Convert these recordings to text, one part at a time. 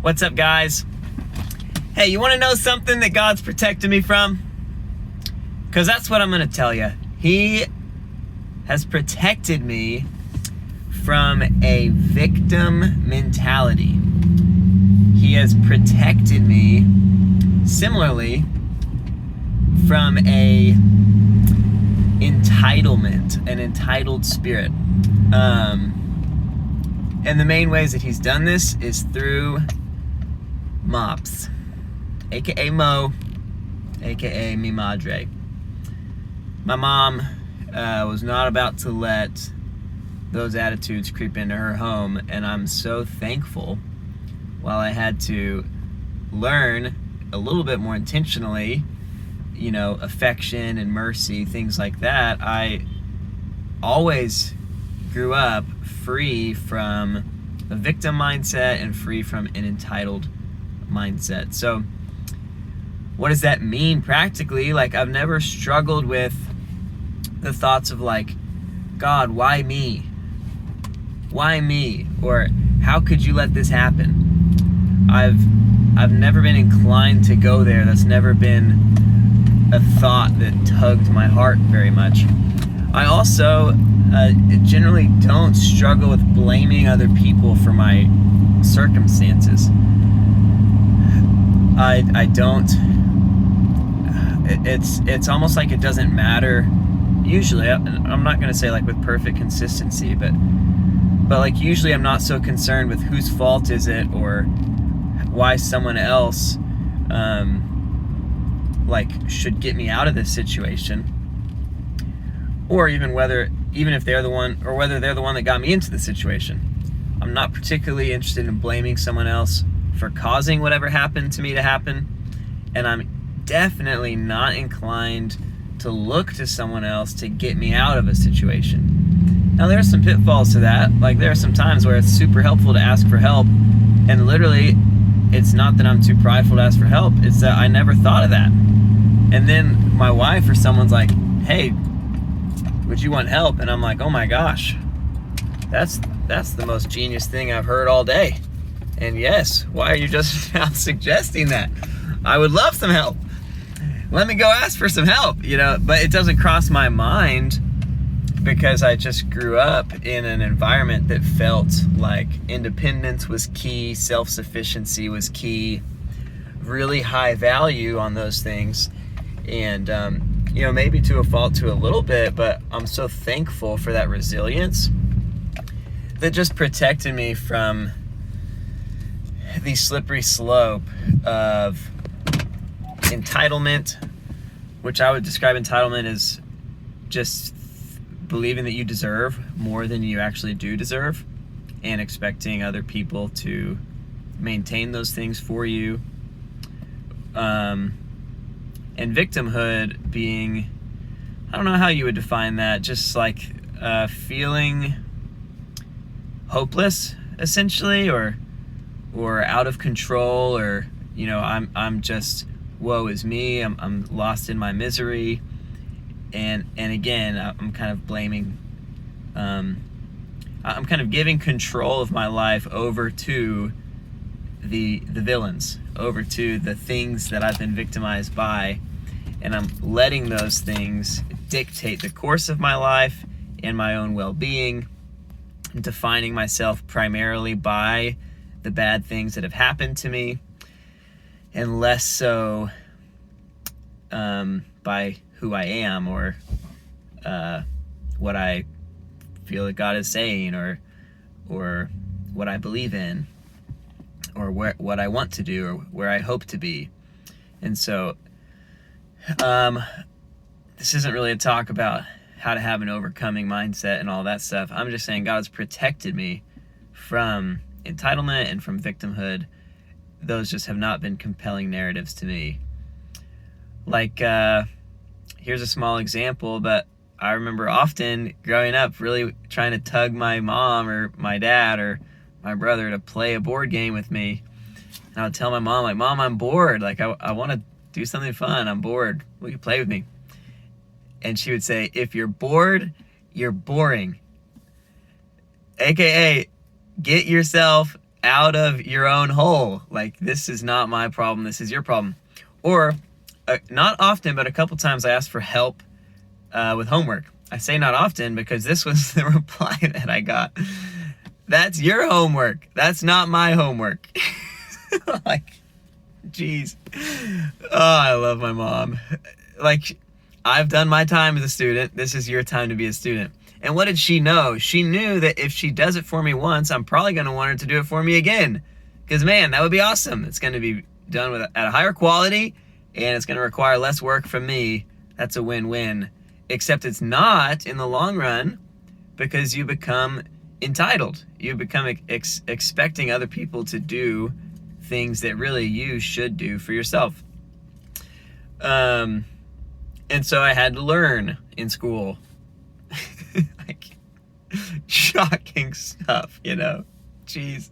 What's up, guys? Hey, you want to know something that God's protected me from? Because that's what I'm going to tell you. He has protected me from a victim mentality. He has protected me, similarly, from a entitlement, an entitled spirit. And the main ways that he's done this is through mops, aka Mo, aka mi madre. My mom was not about to let those attitudes creep into her home, and I'm so thankful. While I had to learn a little bit more intentionally, affection and mercy, things like that, I always grew up free from a victim mindset and free from an entitled mindset. So what does that mean practically? I've never struggled with the thoughts of God, why me? Why me? Or how could you let this happen? I've never been inclined to go there. That's never been a thought that tugged my heart very much. I also generally don't struggle with blaming other people for my circumstances. I don't. It's almost like it doesn't matter. Usually, I'm not going to say with perfect consistency, but usually I'm not so concerned with whose fault is it or why someone else should get me out of this situation, or even if they're the one, or whether they're the one that got me into the situation. I'm not particularly interested in blaming someone else for causing whatever happened to me to happen, and I'm definitely not inclined to look to someone else to get me out of a situation. Now, there are some pitfalls to that. There are some times where it's super helpful to ask for help, and literally, it's not that I'm too prideful to ask for help, it's that I never thought of that. And then my wife or someone's like, hey, would you want help? And I'm like, oh my gosh, that's the most genius thing I've heard all day. And yes, why are you just now suggesting that? I would love some help. Let me go ask for some help, but it doesn't cross my mind because I just grew up in an environment that felt like independence was key, self-sufficiency was key, really high value on those things. And, maybe to a fault to a little bit, but I'm so thankful for that resilience that just protected me from the slippery slope of entitlement, which I would describe entitlement as just believing that you deserve more than you actually do deserve and expecting other people to maintain those things for you. And victimhood being, I don't know how you would define that, just feeling hopeless essentially, or out of control, or I'm just, woe is me, I'm lost in my misery. And again, I'm kind of blaming, I'm kind of giving control of my life over to the villains, over to the things that I've been victimized by, and I'm letting those things dictate the course of my life and my own well-being, defining myself primarily by the bad things that have happened to me, and less so by who I am, or what I feel that God is saying, or what I believe in, or what I want to do, or where I hope to be. And so this isn't really a talk about how to have an overcoming mindset and all that stuff. I'm just saying God's protected me from entitlement and from victimhood. Those just have not been compelling narratives to me. Here's a small example, but I remember often growing up really trying to tug my mom or my dad or my brother to play a board game with me. And I would tell my mom, Mom, I'm bored. I want to do something fun. I'm bored. Will you play with me? And she would say, if you're bored, you're boring. AKA, get yourself out of your own hole. Like, this is not my problem, this is your problem. Or, not often, but a couple times I asked for help with homework. I say not often because this was the reply that I got. That's your homework. That's not my homework. Like, jeez. Oh, I love my mom. Like, I've done my time as a student. This is your time to be a student. And what did she know? She knew that if she does it for me once, I'm probably going to want her to do it for me again. Because, man, that would be awesome. It's going to be done at a higher quality, and it's going to require less work from me. That's a win-win. Except it's not in the long run, because you become entitled. You become expecting other people to do things that really you should do for yourself. And so I had to learn in school. Like, shocking stuff, you know. Jeez.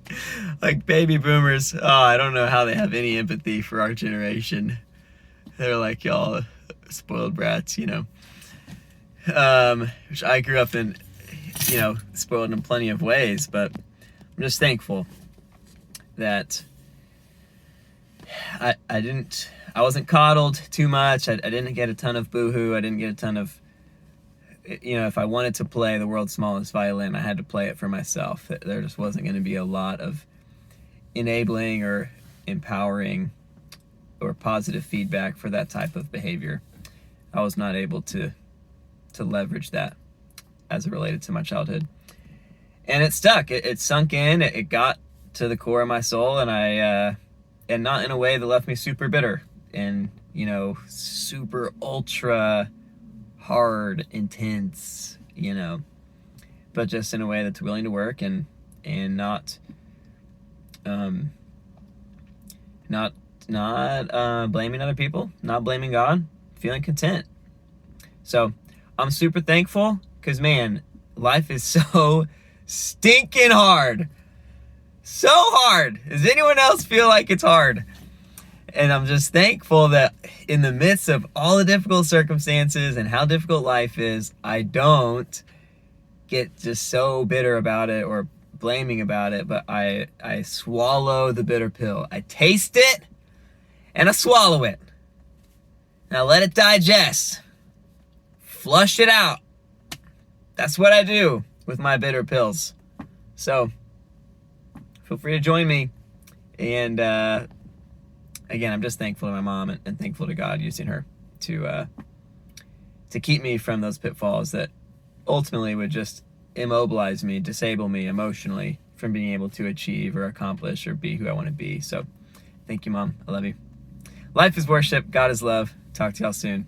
Like, baby boomers, oh, I don't know how they have any empathy for our generation. They're like, y'all spoiled brats, you know. Which I grew up in, you know, spoiled in plenty of ways, but I'm just thankful that I wasn't coddled too much. I didn't get a ton of boohoo. I didn't get a ton of, you know, if I wanted to play the world's smallest violin, I had to play it for myself. There just wasn't going to be a lot of enabling or empowering or positive feedback for that type of behavior. I was not able to leverage that as it related to my childhood. And it stuck. It sunk in. It got to the core of my soul, and and not in a way that left me super bitter and, you know, super ultra hard, intense, you know, but just in a way that's willing to work and not blaming other people, not blaming God, feeling content. So I'm super thankful because, man, life is so stinking hard. So hard. Does anyone else feel like it's hard? And I'm just thankful that in the midst of all the difficult circumstances and how difficult life is, I don't get just so bitter about it or blaming about it, but I swallow the bitter pill. I taste it and I swallow it. And I let it digest. Flush it out. That's what I do with my bitter pills. So feel free to join me. And again, I'm just thankful to my mom and thankful to God using her to keep me from those pitfalls that ultimately would just immobilize me, disable me emotionally from being able to achieve or accomplish or be who I want to be. So thank you, Mom. I love you. Life is worship. God is love. Talk to y'all soon.